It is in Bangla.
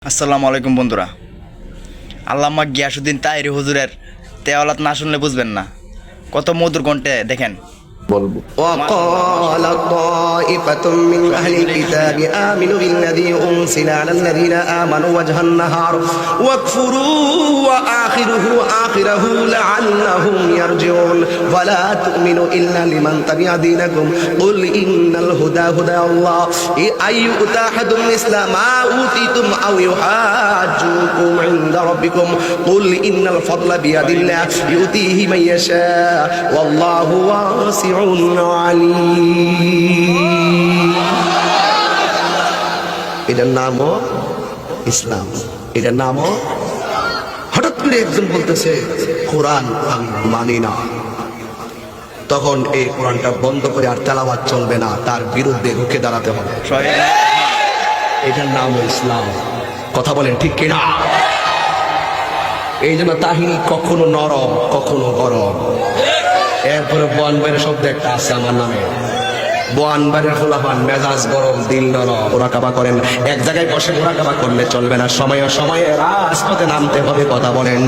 আসসালামু আলাইকুম বন্ধুরা। আল্লামা গিয়াসউদ্দিন তাহিরি হুজুরের তেলাওয়াত না শুনলে বুঝবেন না, কত মধুর কণ্ঠে দেখেন। وقال طائفة من أهل الكتاب آمنوا بالذي أنزل على الذين آمنوا وجه النهار واكفروا آخره لعلهم يرجعون ولا تؤمنوا إلا لمن تبع دينكم قل إن الهدى هدى الله أن يؤتى أحد مثل ما أوتيتم أو يحاجوكم عند ربكم قل إن الفضل بيد الله يؤتيه من يشاء والله واسع عليم. এটার নামও ইসলাম, এটার নামও। হঠাৎ করে একজন বলতেছে কোরআন আমি মানি না, তখন এই কোরআনটা বন্ধ করে আর তেলাওয়াত চলবে না, তার বিরুদ্ধে রুখে দাঁড়াতে হবে। এটার নাম ইসলাম। কথা বলেন ঠিক কিনা? এই জন্য তাহিনী কখনো নরম কখনো গরম। এরপরে বোয়ানবাড়ির শব্দ একটা আছে আমার নামে, বোয়ানবাড়ির খোলাপান মেজাজ গরম দিল নরম। মোরাকাবা করেন, এক জায়গায় বসে মোরাকাবা করলে চলবে না, সময়ে সময়ে রাজপথে নামতে হবে। কথা বলেন।